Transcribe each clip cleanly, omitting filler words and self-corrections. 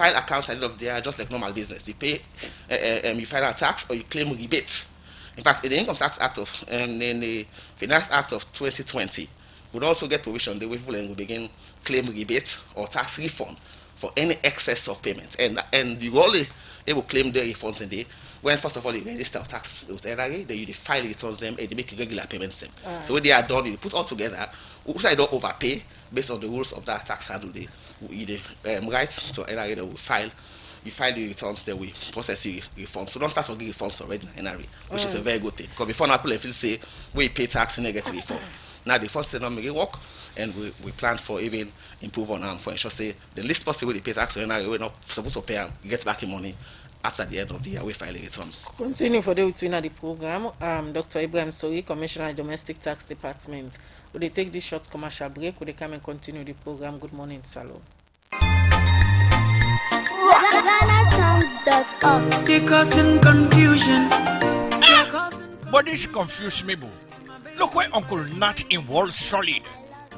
file accounts at the end of the year just like normal business. You pay, you file a tax or you claim rebate. In fact, in the Income Tax Act of and in the Finance Act of 2020, we'll also get provision the way people will begin claim rebate or tax refund for any excess of payments. And you only able to claim the refunds in the when first of all you register tax with NRA, then you file returns them and they make regular payments them. So when they are done, you put all together. Also, I don't overpay based on the rules of that tax handle. They right so NRA they will file. You file the returns, then we process the refunds. So don't start forgetting refunds already in NRA, which is a very good thing. Because before now, people feel say we pay tax and they get a refund. Now the first thing not make it work, and we plan for even improve on for ensure say the least possible they pay tax and NRA we're not supposed to pay them, get back in money after the end of the year we file the returns. Continue for the between the program. Dr. Ibrahim Sori, Commissioner of Domestic Tax Department. Would they take this short commercial break? Would they come and continue the program? Good morning, Salone. GhanaSongs.org. They causing confusion. But this confuse me, boo. Look where Uncle Nat in Wall Solid.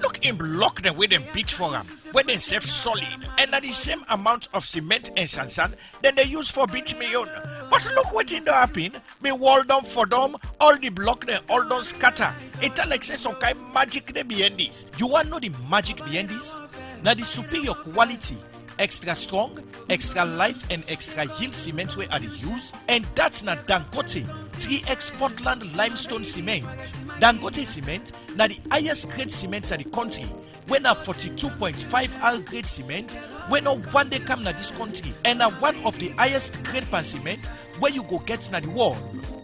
Look him block them with them beat for him, where they save solid, and at the same amount of cement and sand then they use for beat me on. But look what in the happen. Me wall down for them, all the block they all don't scatter. It like say some kind of magic they behind this. You want to know the magic behind this? Now the superior quality, extra strong, extra life and extra yield cement we are the use, and that's not Dangote 3X Portland limestone cement. Dangote cement na the highest grade cement at the country. When a 42.5 R grade cement, when no one day come na this country, and one of the highest grade pan cement where you go get na the wall.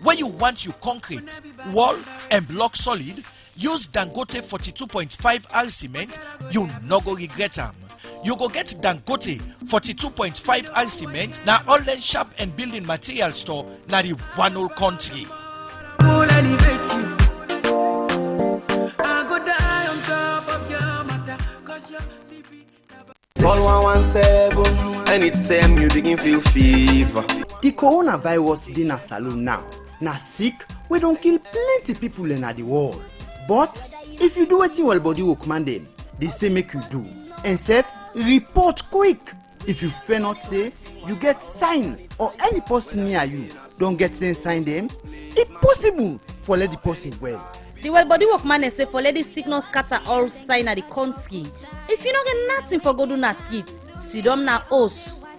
Where you want you concrete, wall and block solid, use Dangote 42.5 R cement, you no go regret them. You go get Dangote 42.5 R cement na all the shop and building material store na the one whole country. Call 117 and it's same you begin feel fever. The coronavirus dey na Salone now. Na sick, we don't kill plenty people in the world. But if you do wetin well body will command them, they say make you do. And safe, report quick. If you fear not say, you get sign or any person near you don't get same sign them, it's possible for let the person well. The well body workman say for let the sickness scatter all sign at the country. If you don't get nothing for go do not get, sit down na us.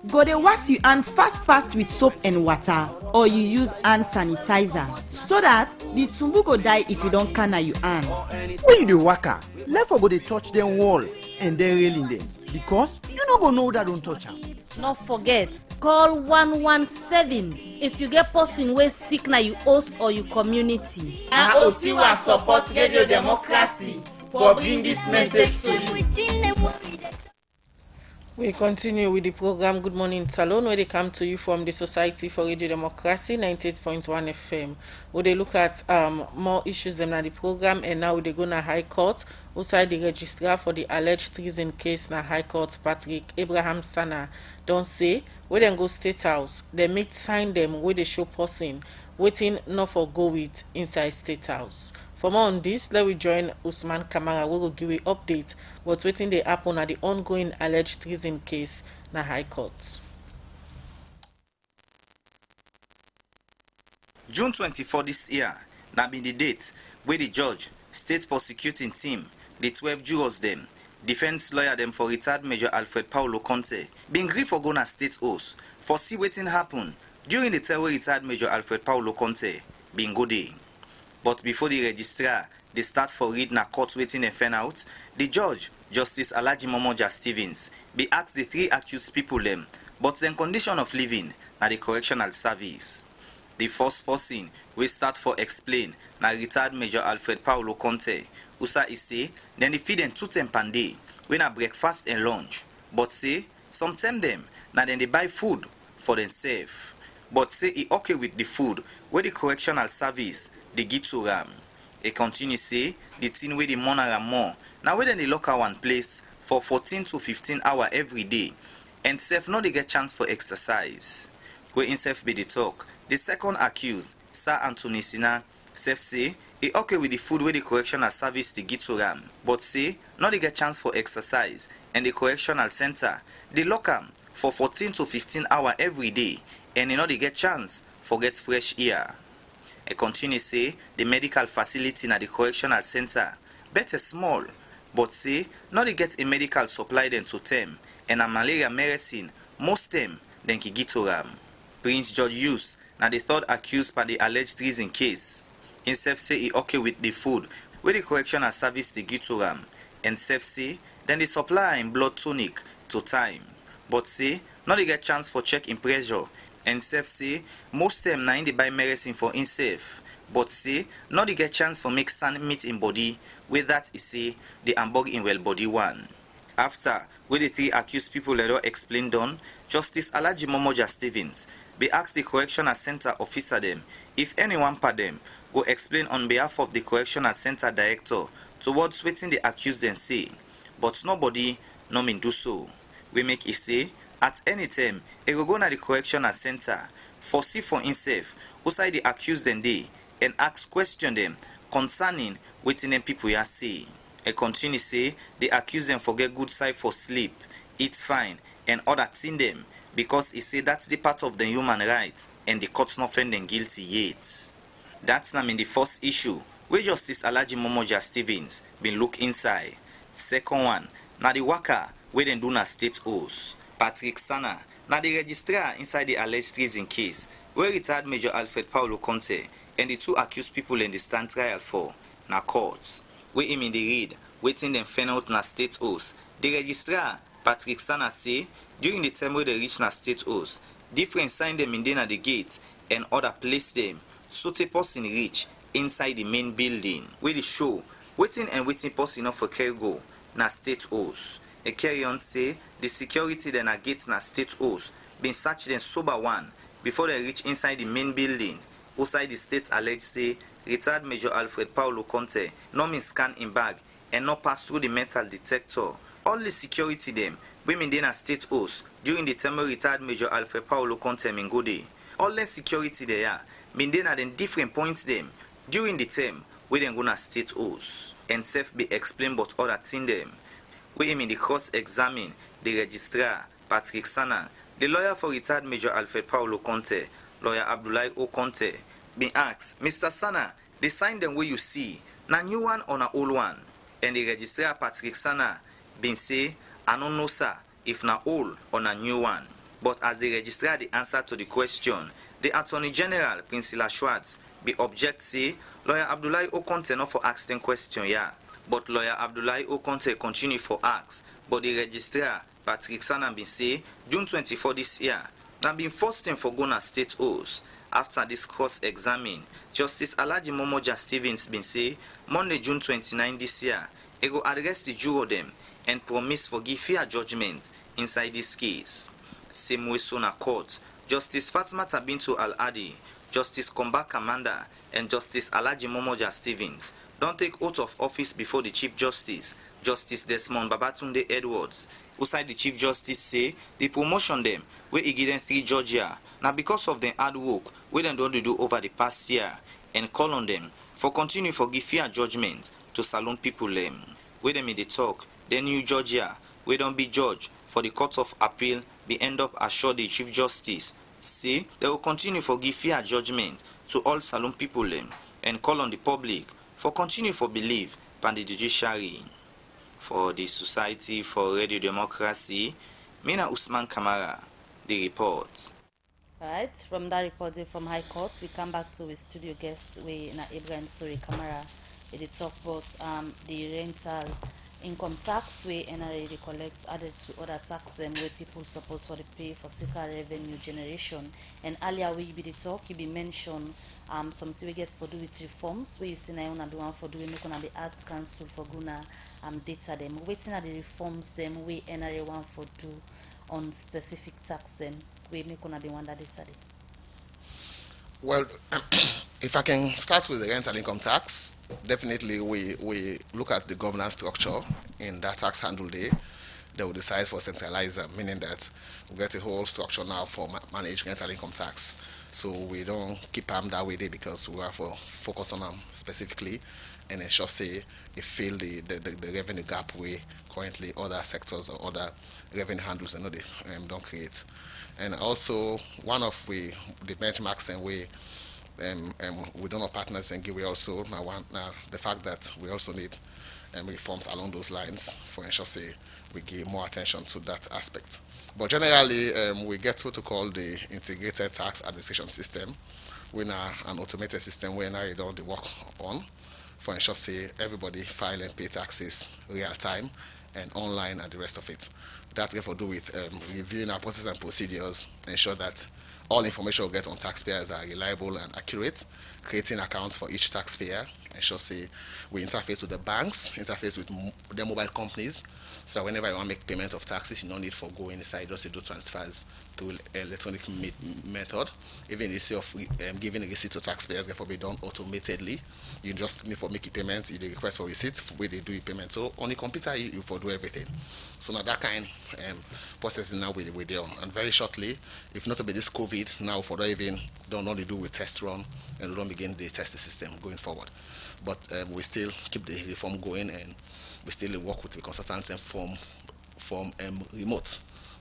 Go dey wash your hand fast with soap and water, or you use hand sanitizer, so that the tumbu go die if you don't can your hand. When you dey waka, let for go dey touch them wall and then railing them, because you no go know that don't touch them. Not forget, call 117 if you get person wey sick na you host or your community. And Osiwa support Radio Democracy for bring this message to you. We continue with the program Good Morning Salone, where they come to you from the Society for Radio Democracy 98.1 FM. Where they look at more issues than the program, and now they go to High Court. Outside the registrar for the alleged treason case na High Court, Patrick Abraham Sana, don't say where they go State House. They make sign them where they show person waiting not for go with inside State House. For more on this, let me join Usman Kamara. We will give you update what's waiting they happen at the ongoing alleged treason case na High Court. June 24 this year, that been the date where the judge, state prosecuting team, the 12 jurors them, defense lawyer them for retired Major Alfred Paulo Conte, being grieved for Gona State House for see waiting happen during the time where retired Major Alfred Paulo Conte being go day. But before the registrar, they start for read na court waiting and fan out, the judge, Justice Alaji Momoja Stevens, be asked the three accused people them, but then condition of living na the correctional service. The first person we start for explain na retired Major Alfred Paulo Conte, Usa is say, then they feed them 2 times per day, when a breakfast and lunch. But say, sometimes them, na then they buy food for themselves. But say he okay with the food where the correctional service they give to ram. He continue say the thing where the money are more. Now where they lock one place for 14 to 15 hours every day. And self no they get chance for exercise. Where in self be the talk. The second accused, Sir Anthony Sina, self say he okay with the food where the correctional service they give to ram. But say no they get chance for exercise and the correctional center they lock him for 14 to 15 hours every day, and they get chance for get fresh air. I continue say the medical facility na the correctional center better small, but say not they get a medical supply them to them, and a malaria medicine most them then ki get to ram. Prince George Hughes na the third accused by the alleged treason case. Himself say he okay with the food where the correctional service they get to ram, and self say then the supply in blood tonic to time, but say not they get chance for check in pressure, and self say most them na in they buy medicine for himself, but say not they get chance for make sand meat in body, with that is say the hamburg in well body one. After where the three accused people let her explain done, Justice Alaji Momoja Stevens be asked the correctional center officer them if anyone per them go explain on behalf of the correctional center director towards waiting the accused them say, but nobody no mean do so. We make it say at any time he go na the correctional center, foresee for himself outside the accused them day and ask question them concerning waiting them people here say. I continue say they accuse them for get good side for sleep, eat fine, and other thing them because he say that's the part of the human right and the court not find them guilty yet. That's not mean the first issue where Justice Alaji Momoja Stevens been look inside. Second one, na the worker where they do na state house. Patrick Sana, na the registrar inside the alleged treason case where retired Major Alfred Paulo Conte and the two accused people in the stand trial for na court. Where him in the read, waiting them find out na state house. The registrar, Patrick Sana, say during the time where they reach na state house, different sign them in at the gate and other place them so the person reach inside the main building where they show waiting and waiting person enough for carry go na state house. A carry on say the security then a gate na state house been searched them sober one before they reach inside the main building. Outside the state alleged say retired Major Alfred Paulo Conte no mean scan in bag and no pass through the metal detector. All the security them women then a state house during the time retired Major Alfred Paulo Conte mean go day. All the security there mean then at them different points them during the term where they gonna state house and self be explained but other thing them. We him in the cross examine the registrar Patrick Sana, the lawyer for retired Major Alfred Paulo Conte, lawyer Abdoulaye O Conte, been asked, Mr. Sana, the sign them where you see, na new one or na old one? And the registrar Patrick Sana been say, I don't know sir, if na old or na new one. But as the registrar the answer to the question, the Attorney General Prinsila Schwartz be object say, lawyer Abdoulaye O Conte not for ask them question yeah. But lawyer Abdoulaye O Conte continue for ask, but the registrar Patrick Sana been say, June 24 this year, na been forced him for Gona State House. After this cross-examine, Justice Alaji Momoja Stevens been say, Monday, June 29 this year, he go address the juror them and promise for give fair judgment inside this case. Same way so na court, Justice Fatmata Bintu Al-Adi, Justice Komba Kamanda, and Justice Alaji Momoja Stevens don't take oath of office before the Chief Justice, Justice Desmond Babatunde Edwards. Outside the Chief Justice say, the promotion them, where he give them 3 Georgia, now because of the hard work we them don't do over the past year, and call on them for continue for give fair judgment to Salone people them. Where them in the talk, the new Georgia, we don't be judge for the Court of Appeal be end up assure the Chief Justice. Say, they will continue for give fair judgment to all Salone people them, and call on the public for continue for believe by the judiciary. For the Society for Radio Democracy, Mina Usman Kamara, the report. Alright, from that reporting from High Court, we come back to a studio guest, we na Ibrahim Story Kamara. They talk about the rental income tax we NRA they collect added to other tax where people supposed for the pay for seeker revenue generation. And earlier we be the talk, you be mentioned something we get for do with reforms where you see now do one for doing make gonna be asked council for gonna data them. Waiting at the reforms them we NRA one for do on specific tax them we make gonna be one that data them. Well, if I can start with the rental income tax, definitely we look at the governance structure in that tax handle day. they will decide for centralize them, meaning that we get a whole structure now for manage rental income tax. So we don't keep them that way there because we have to focus on them specifically and ensure say they fill the revenue gap we currently other sectors or other revenue handles and they don't create. And also one of the benchmarks and we don't have partners and we also now the fact that we also need reforms along those lines for ensure say we give more attention to that aspect. But generally, we get what to call the integrated tax administration system. We now an automated system where now you do the work on for ensure say everybody file and pay taxes real time and online and the rest of it. That therefore do with reviewing our processes and procedures, ensure that all information we get on taxpayers are reliable and accurate, creating accounts for each taxpayer, ensure say we interface with the banks, interface with the mobile companies, so whenever you want to make payment of taxes, you don't need for going inside, just to do transfers through electronic method. Even issue of giving a receipt to taxpayers, therefore be done automatically. You just need for making payment, you request for receipt, where they do your payment. So on the computer, you for do everything. So now that kind processing now we're there. And very shortly, if not to be this COVID, now for even don't only do with test run and we don't begin the test system going forward. But we still keep the reform going and we still work with the consultants and from remote.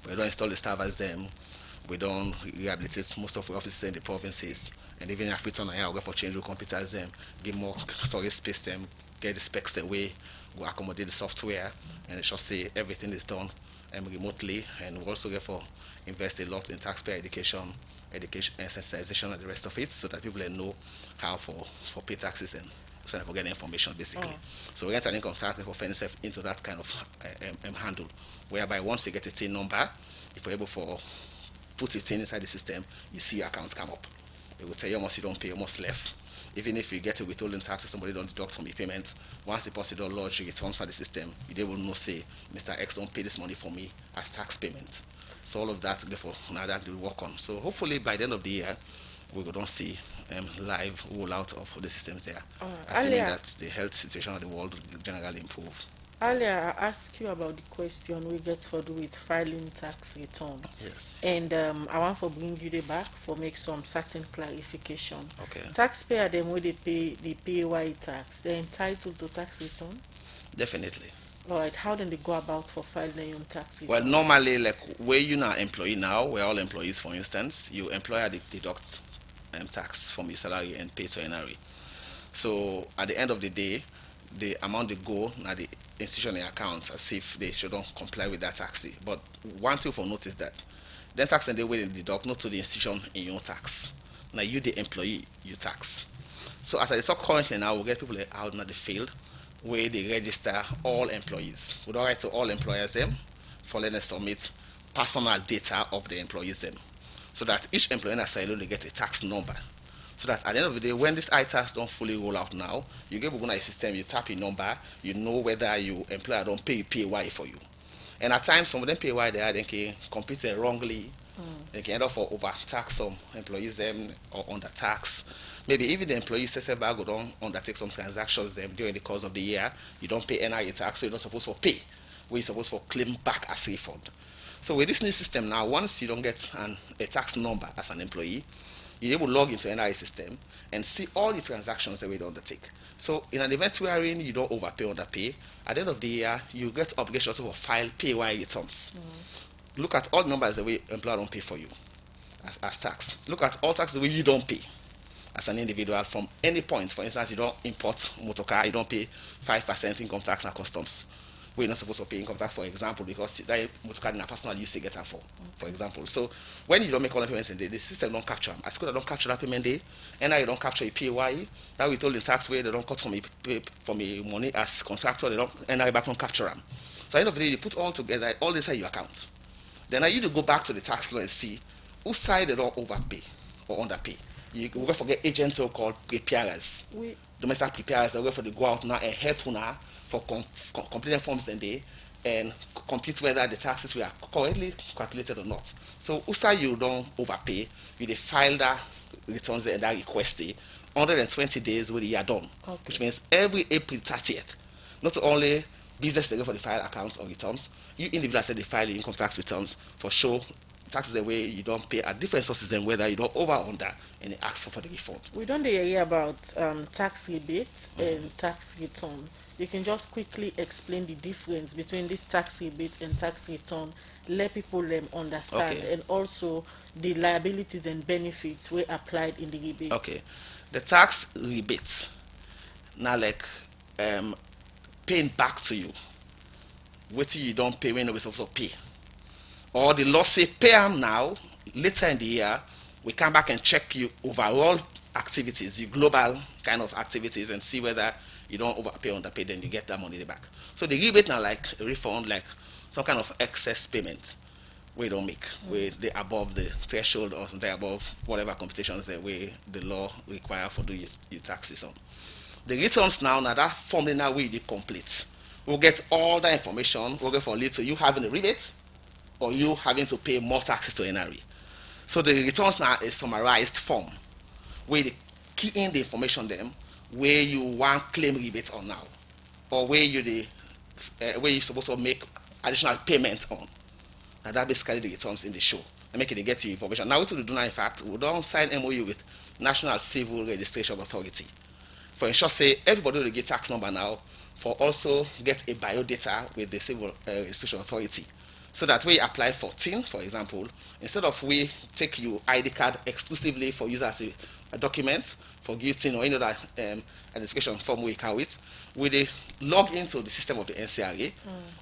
We don't install the servers, we don't rehabilitate most of the offices in the provinces, and even if we turn around, we go for change the computers, give more storage space, get the specs away, go accommodate the software, and it should say everything is done remotely. And we also therefore invest a lot in taxpayer education and sensitization and the rest of it, so that people know how for pay taxes and so for getting information basically. So rent and income tax for find yourself into that kind of handle, whereby once you get a TIN number, if you're able to put it inside the system, you see your account come up. It will tell you how much you don't pay, how much left. Even if you get a withholding tax, somebody don't deduct from your payment, once the deposit don't lodge, you get transfer the system, you will know say, Mr. X don't pay this money for me as tax payment. So all of that, therefore, now that we work on. So hopefully by the end of the year, we will don't see live rollout of the systems there, assuming that the health situation of the world will generally improve. Earlier, I asked you about the question we get for do with filing tax return. Yes. And I want to bring you the back for make some certain clarification. Okay. Taxpayer them when they pay the PAYE tax, they're entitled to tax return? Definitely. All right. How do they go about for filing their own tax return? Well, normally, like where you're not employee now, we're all employees, for instance, your employer deducts tax from your salary and pay to NRA. So at the end of the day, the amount they go now the institution account as if they shouldn't comply with that tax. But one thing for notice that then tax and they will deduct not to the institution in your tax. Now you the employee you tax. So as I talk currently now, we get people out in the field where they register all employees. We don't write to all employers for letting them submit personal data of the employees so that each employer in a silo they get a tax number. So that at the end of the day, when this iTax don't fully roll out now, you get a system, you tap your number, you know whether your employer don't pay PAY for you. And at times, some of them PAY they can compete wrongly. They can end up for overtax some employees or undertax. Maybe even the employee says go don't undertake some transactions during the course of the year. You don't pay NI tax, so you're not supposed to pay. We're supposed to claim back as refund. So with this new system now, once you don't get a tax number as an employee, you're able to log into NI system and see all the transactions that we undertake. So in an event wherein you don't overpay or underpay, at the end of the year, you get obligation to file PAY returns. Look at all the numbers that we employer don't pay for you as tax. Look at all taxes that you don't pay as an individual from any point. For instance, you don't import motor car, you don't pay 5% income tax and customs. We're not supposed to pay income tax, for example, because that motor car in a personal use they get them for example. So when you don't make all the payments in the system don't capture them. As good as don't capture that payment day, and now you don't capture a PAYE, that we told in tax way they don't cut from a money as contractor, they don't and now back don't capture them. So at the end of the day, you put all together, all inside your account. Then I need to go back to the tax law and see whose side they don't overpay or underpay. You will forget agents so called preparers. Domestic preparers are going to go out now and help now for completing forms and compute whether the taxes were correctly calculated or not. So also you don't overpay, you file that returns and that request 120 days with the year done. Which means every April 30th, not only business they go for the file accounts or returns, you individuals say they file your income tax returns for show taxes the way you don't pay at different sources and whether you don't over or under and they ask for the refund. We don't hear about tax rebate and tax return. You can just quickly explain the difference between this tax rebate and tax return, let people understand, Okay. and also the liabilities and benefits were applied in the rebate. Okay. The tax rebate now like paying back to you what you don't pay when you supposed to pay. Or the law say pay them now, later in the year, we come back and check you overall activities, your global kind of activities, and see whether you don't overpay or underpay, then you get that money back. So the rebate now like a refund, like some kind of excess payment we don't make, where they above the threshold or something above whatever computations that way the law require for doing your taxes on. The returns now that formula now we did complete. We'll get all that information, we'll get for later you having a rebate or you having to pay more taxes to NRA. So the returns now is summarized form where they key in the information them where you want claim rebate on now or where you where you're supposed to make additional payment on. And that basically the returns in the show. And make it get you information. Now what we do now in fact, we don't sign MOU with National Civil Registration Authority. For ensure say everybody will get tax number now for also get a biodata with the Civil Registration Authority. So that we apply for TIN, for example, instead of we take your ID card exclusively for use as a document for TIN or any other identification form we carry it, we log into the system of the NCRA,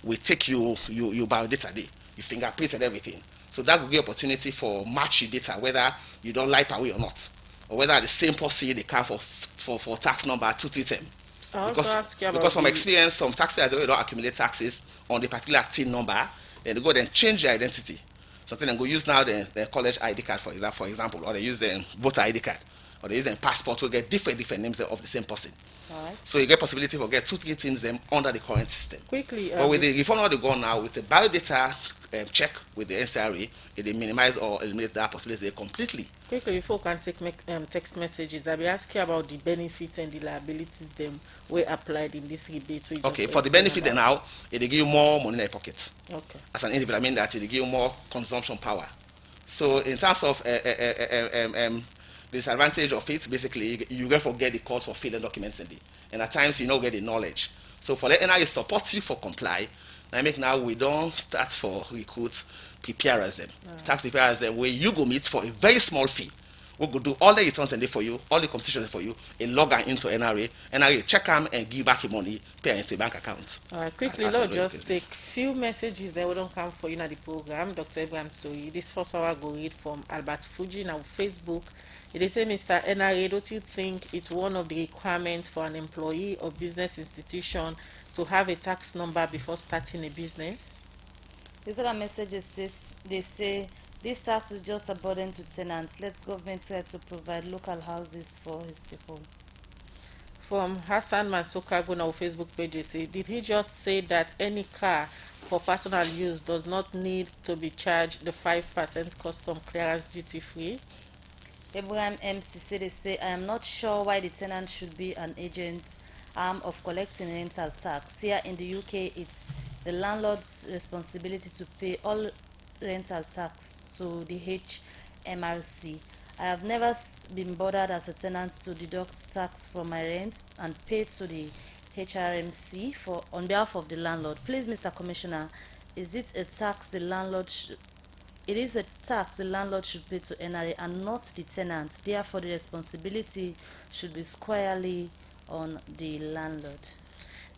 we take your biodata there, you fingerprint and everything. So that will give opportunity for match your data, whether you don't like away or not, or whether the same person they can for tax number 237. Because from experience, some taxpayers already don't accumulate taxes on the particular TIN number, then they go then change their identity. Something they go use now the college ID card for example, or they use the voter ID card, or they use their passport to get different names of the same person. Right. So you get possibility for get 2-3 things them under the current system. Quickly, but with the reform how they go now with the biodata check with the NCRA, they minimize or eliminate that possibility completely. Quickly, before we can take text messages, I'll be asking about the benefits and the liabilities them were applied in this rebate. Okay, for the benefit then now, it give you more money in your pocket. Okay. As an individual, I mean that it give you more consumption power. So in terms of the disadvantage of it, basically you get forget the cost of filling documents in the, and at times you don't get the knowledge. So for the NRA support you for comply, I make now we don't start for recruit preparers them. Tax preparers them where you go meet for a very small fee. We go do all the returns and for you, all the competitions for you, and log into NRA check them and give back your money, pay into a bank account. All right, quickly, let's just take few messages that we don't come for you in the program. Dr. Abraham Sori, this first hour go read from Albert Fuji on Facebook. It say, Mr. NRA, don't you think it's one of the requirements for an employee or business institution to have a tax number before starting a business? These other messages they say this tax is just a burden to tenants. Let government try to provide local houses for his people. From Hassan Mansoka on our Facebook page, they say, did he just say that any car for personal use does not need to be charged the 5% custom clearance duty free? Abraham MCC, they say, I am not sure why the tenant should be an agent of collecting rental tax. Here in the UK, it's the landlord's responsibility to pay all rental tax to the HMRC. I have never been bothered as a tenant to deduct tax from my rent and pay to the HRMC on behalf of the landlord. Please, Mr. Commissioner, is it a tax the landlord should... It is a tax the landlord should pay to NRA and not the tenant. Therefore, the responsibility should be squarely on the landlord.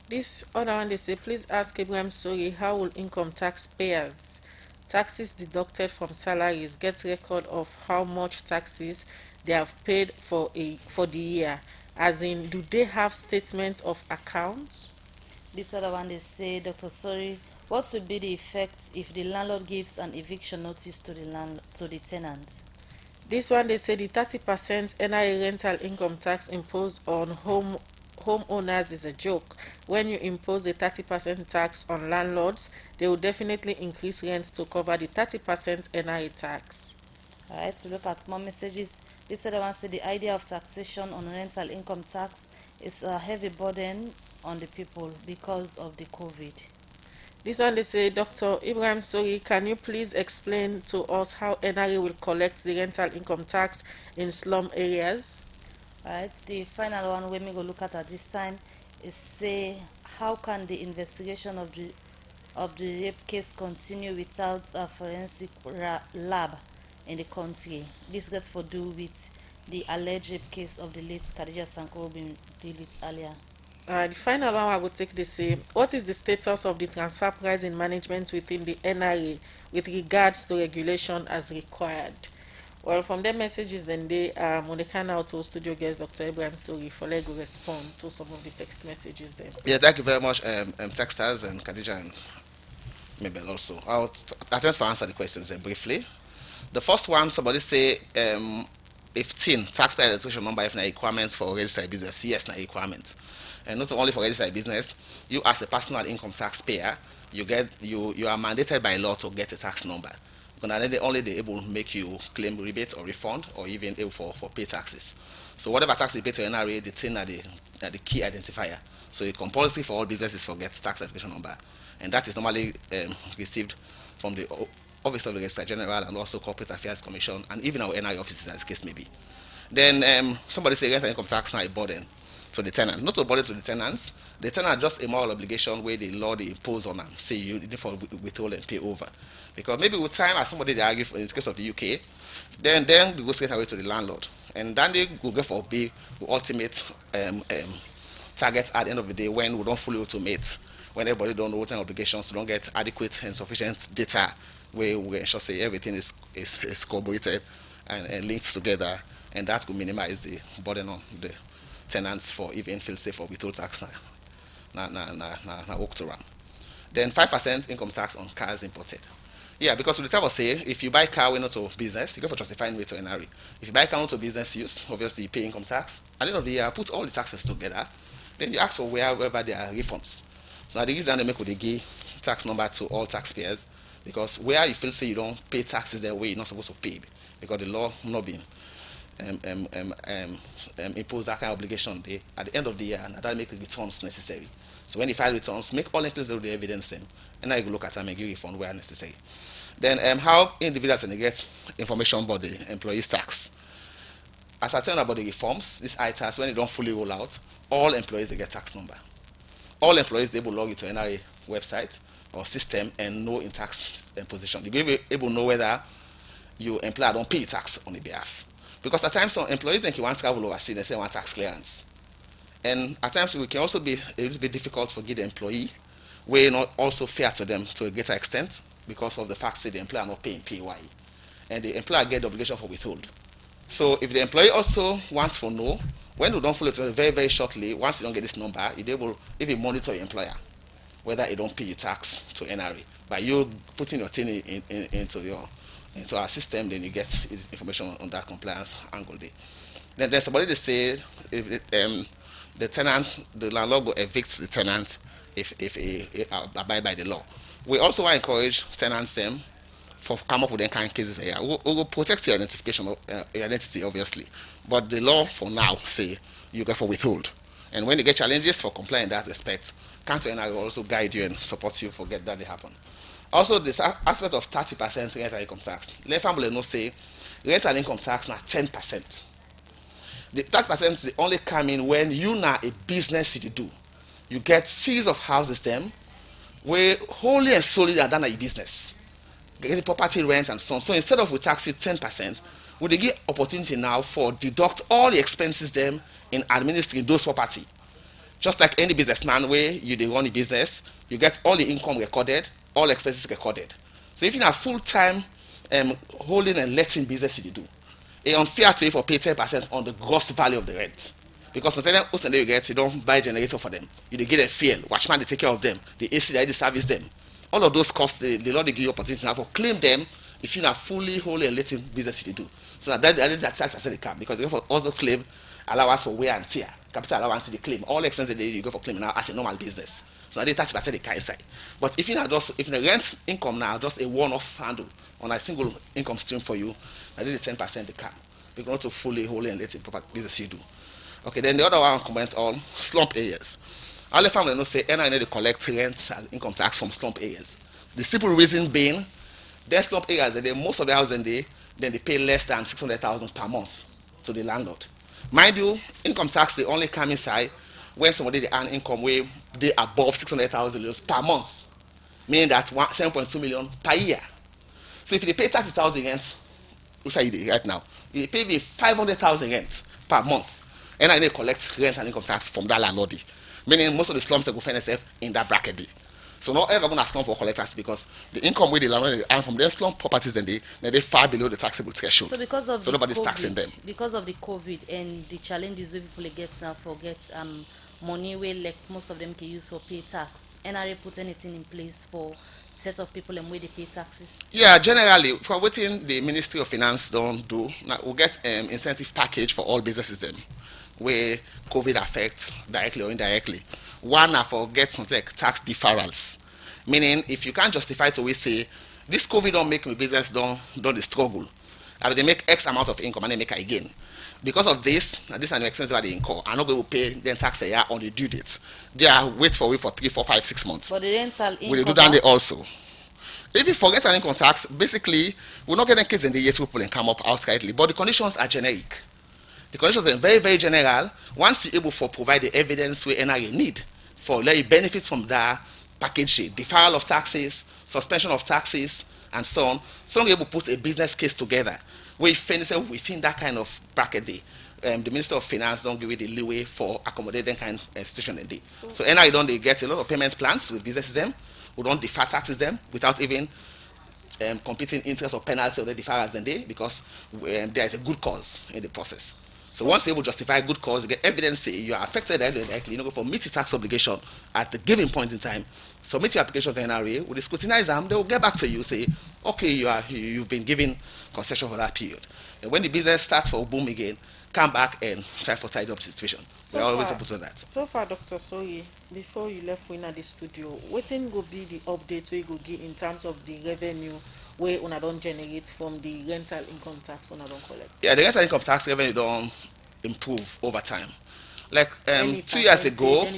This other one, they say, please ask Abraham Sori, how will income tax payers taxes deducted from salaries get record of how much taxes they have paid for the year? As in, do they have statements of accounts? This other one, they say, Dr. Sori, what will be the effect if the landlord gives an eviction notice to the tenant? This one, they say the 30% NRA rental income tax imposed on homeowners is a joke. When you impose a 30% tax on landlords, they will definitely increase rents to cover the 30% NRA tax. All right, to look at more messages, this other one said the idea of taxation on rental income tax is a heavy burden on the people because of the COVID. This one they say, Dr. Ibrahim Sori, can you please explain to us how NRA will collect the rental income tax in slum areas? Right. The final one we may go look at this time is say how can the investigation of the rape case continue without a forensic lab in the country? This gets for do with the alleged rape case of the late Khadija Sanko being dealt with earlier. The final one I will take the same. What is the status of the transfer pricing management within the NRA with regards to regulation as required? Well, from their messages, then they when they can out to studio guest Dr. Ibrahim Sori for Lego respond to some of the text messages then. Yeah, thank you very much, Texters and Khadija and Mabel also. I'll attempt to answer the questions briefly. The first one, somebody say, if TIN, taxpayer identification number, if a requirement for registered business, yes, na requirement. And not only for registered business, you as a personal income taxpayer, you are mandated by law to get a tax number. Because then only they able to make you claim rebate or refund or even able for pay taxes. So whatever tax you pay to NRA, the TIN are the key identifier. So it's compulsory for all businesses to get tax identification number. And that is normally received from the Office of the Registrar General and also Corporate Affairs Commission and even our NRA offices as the case may be. Then somebody say rent and income tax now a burden to the tenant. Not a burden to the tenants. The tenant just a moral obligation where the law they impose on them. Say you need for withhold and pay over. Because maybe with time, as somebody they argue for, in the case of the UK, then we go straight away to the landlord. And then they go get for the ultimate target at the end of the day when we don't fully automate, when everybody don't know what obligations, don't get adequate and sufficient data where we ensure say everything is corroborated and linked together, and that will minimize the burden on the tenants for even feel safe or withhold tax na walk to run. Then 5% income tax on cars imported. Yeah, because with the type of say, if you buy car not to business, you go for justifying way to NRA. If you buy car not to business use, obviously you pay income tax. At the end of the year, put all the taxes together, then you ask for wherever there are refunds. So now the reason they make with the give tax number to all taxpayers, because where you feel say you don't pay taxes the way you're not supposed to pay, because the law not being impose that kind of obligation there at the end of the year, and that make the returns necessary. So when you file returns, make all inclusive the evidence then, and now you go look at them and give refund where necessary. Then how individuals can get information about the employees' tax. As I tell you about the reforms, these ITAS, when they don't fully roll out, all employees they get tax number. All employees they will log into NRA website or system and know in tax position. They will be able to know whether your employer don't pay tax on the behalf. Because at times some employees think you want to travel overseas, they say want tax clearance. And at times it can also be a little bit difficult for the employee, where not also fair to them to a greater extent because of the fact that the employer not paying PAYE. And the employer get the obligation for withhold. So if the employee also wants to know, when you don't follow it very, very shortly, once you don't get this number, you're able, if you monitor your employer, whether you don't pay your tax to NRA. By you putting your thing into our system, then you get information on that compliance angle there. Then there's somebody that say if the tenant, the landlord will evict the tenant if he abide by the law. We also want to encourage tenants them for come up with any kind of cases here. We will protect your identification, your identity obviously, but the law for now say you get for withhold. And when you get challenges for complying in that respect, Council NRA will also guide you and support you for get that to happen. Also, this aspect of 30% rental income tax. Let family know say rental income tax now 10%. The 30% is only come in when you now a business you do. You get series of houses them where wholly and solely are done at your business. Get the property rent and so on. So instead of we tax you 10%, we give opportunity now for deduct all the expenses them in administering those property. Just like any businessman where you they run a business, you get all the income recorded, all expenses recorded. So if you have full-time holding and letting business you do, it's unfair to you for pay 10% on the gross value of the rent. Because on you get, you don't buy a generator for them. You get a fuel, watchman they take care of them, the AC they service them. All of those costs, the law they give you opportunity now for claim them if you have fully holding and letting business you do. So that tax I said they can, because they also claim allowance for wear and tear, capital allowance they claim, all expenses they you go for claim now as a normal business. So they 30% they can inside. But if you have just if the rent income now just a one-off handle on a single income stream for you, I did the 10% they can. Because not to fully hold and let it proper business you do. Okay, then the other one comments on slump areas. All the family know say NI need to collect rent and income tax from slump areas. The simple reason being, their slump areas, most of the houses then they pay less than 600,000 per month to the landlord. Mind you, income tax they only come inside when somebody they earn income way they above 600,000 euros per month, meaning that 7.2 million per year. So if they pay 30,000 rent, which are you right now, you pay me 500,000 rent per month, and I need to collect rent and income tax from that landlord. Meaning most of the slums will find themselves in that bracket. So not ever going to slum for collectors because the income with the landlord earn from their slum properties they far below the taxable threshold. So because of nobody's taxing them. Because of the COVID and the challenges we people get now forget money where like most of them can use for pay tax. NRA put anything in place for set of people and where they pay taxes? Yeah, generally, for what the Ministry of Finance don't do, now we'll get incentive package for all businesses them, where COVID affects directly or indirectly. One are for get something like tax deferrals, meaning if you can't justify to we say this COVID don't make my business don't the struggle, I mean, they make X amount of income and they make it again. Because of this, and this is an expense that they incur, I'm not going to pay them tax a year on the due date. They are wait for 3, 4, 5, 6 months. But the rental income. Will they do that they also? If you forget an income tax, basically, we're not getting kids in the year to people and come up outrightly, but the conditions are generic. The conditions are very, very general. Once you're able to provide the evidence we NRA need for let you benefit from that package, deferral of taxes, suspension of taxes, and so on, so you're able to put a business case together where you finish within that kind of bracket. The Minister of Finance don't give it the leeway for accommodating kind of institution in So NRA don't they get a lot of payment plans with businesses them. We don't defer taxes them without even competing interest or penalty or the deferrals in there because there is a good cause in the process. So once they will justify good cause, you get evidence say you are affected directly, you know, for meet the tax obligation at the given point in time. Submit your application to NRA, will scrutinize them, they will get back to you, say, okay, you've been given concession for that period. And when the business starts for boom again, come back and try for tidy up the situation. We're always able to do that. So far, Dr. Soyi, before you left in the studio, what will be the updates we go give in terms of the revenue where una don't generate from the rental income tax una don't collect? Yeah, the rental income tax revenue don't improve over time. Like 2 years ago,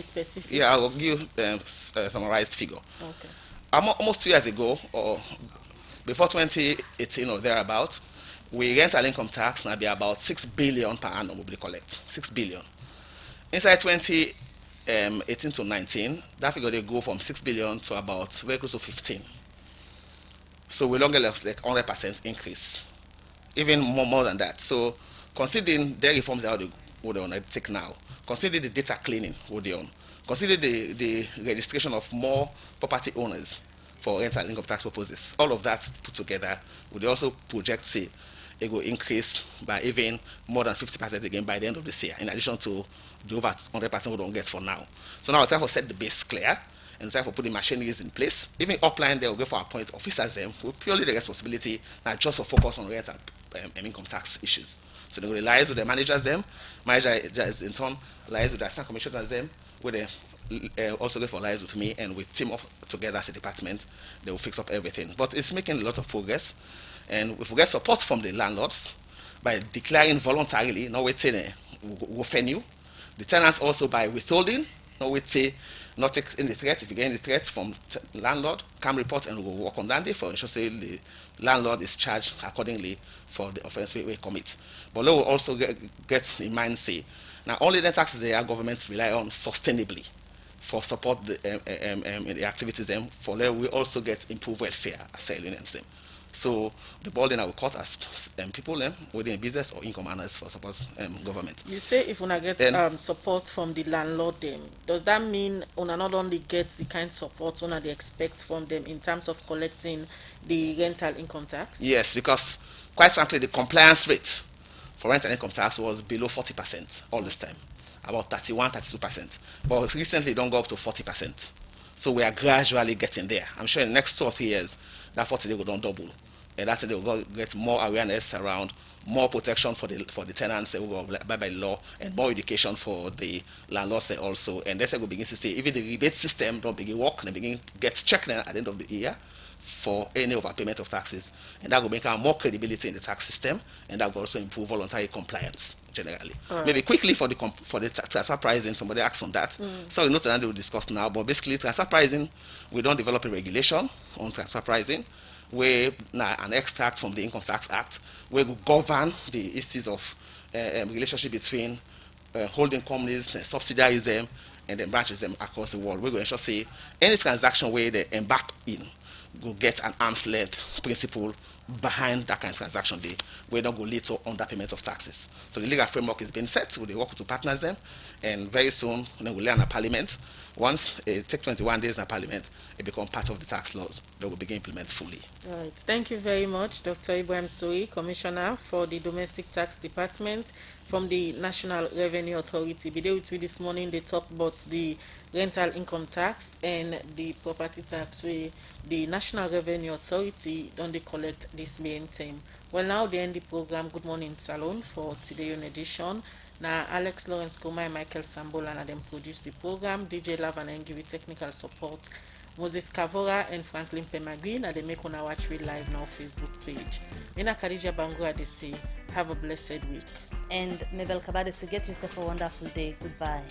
yeah, I will give summarized figure. Okay. Almost 2 years ago, or before 2018 or thereabout, we rental income tax now be about 6 billion per annum we collect. 6 billion. Inside 2018 to 19, that figure they go from 6 billion to about very close to 15. So we longer left like 100% increase, even more than that. So considering the reforms that they take now, consider the data cleaning what they on, consider the registration of more property owners for rental income tax purposes. All of that put together, would also project say it will increase by even more than 50% again by the end of this year, in addition to the over 100% we don't get for now. So now it's time to set the base clear and time for putting machineries in place. Even upline, they will go for appoint officers them with purely the responsibility, not just to focus on rent and income tax issues. So they will liaise with the managers them, managers in turn liaise with the assistant commissioners them, where they also go for liaise with me, and we team up together as a department, they will fix up everything. But it's making a lot of progress, and if we get support from the landlords by declaring voluntarily, not waiting we'll venue, the tenants also by withholding, not waiting, not take any threat. If you get any threat from landlord, come report and we'll work on that day for ensure say the landlord is charged accordingly for the offense we commit. But we will also get in mind say, now only the taxes the governments rely on sustainably for support the activities them. For there we also get improved welfare as unions them. So the ball in our court as people within business or income earners for support government. You say if una get support from the landlord them, does that mean una not only get the kind of support una they expect from them in terms of collecting the rental income tax? Yes, because quite frankly the compliance rate for rental income tax was below 40% all this time, about 31-32%. But recently it don't go up to 40%. So we are gradually getting there. I'm sure in the next 2 or 3 years that 40 will don't double and that's they will get more awareness around more protection for the tenants who go by law, and more education for the landlords also. And that's why we begin to say even the rebate system don't begin work, they begin get checked at the end of the year for any overpayment of taxes, and that will make more credibility in the tax system, and that will also improve voluntary compliance generally. Right. Maybe quickly for the transfer pricing, somebody asked on that. Sorry, not that we'll discuss now, but basically transfer pricing, we don't develop a regulation on transfer pricing, where now an extract from the Income Tax Act, where we govern the issues of relationship between holding companies, subsidiaries them, and then branches them across the world. We're going to say any transaction where they embark in go get an arm's length principle behind that kind of transaction day, where don't go lead to underpayment of taxes. So the legal framework is being set, we work to partners them, and very soon then we'll learn a parliament. Once it takes 21 days in a parliament, it becomes part of the tax laws that will begin implement fully. Right. Thank you very much, Dr. Ibrahim Soi, Commissioner for the Domestic Tax Department from the National Revenue Authority. Be there with me this morning, they talk about the rental income tax and the property tax where the National Revenue Authority don't they collect this main term. Well, now they end the program Good Morning Salone for today on edition. Now Alex Lawrence Goma and Michael Sambola and them produce the program. DJ Love and give you technical support. Moses Kavora and Franklin Pemagui and they make on our watch we live now Facebook page. Nina Khadija Bangura they say have a blessed week. And Mabel Kabade say get yourself a wonderful day. Goodbye.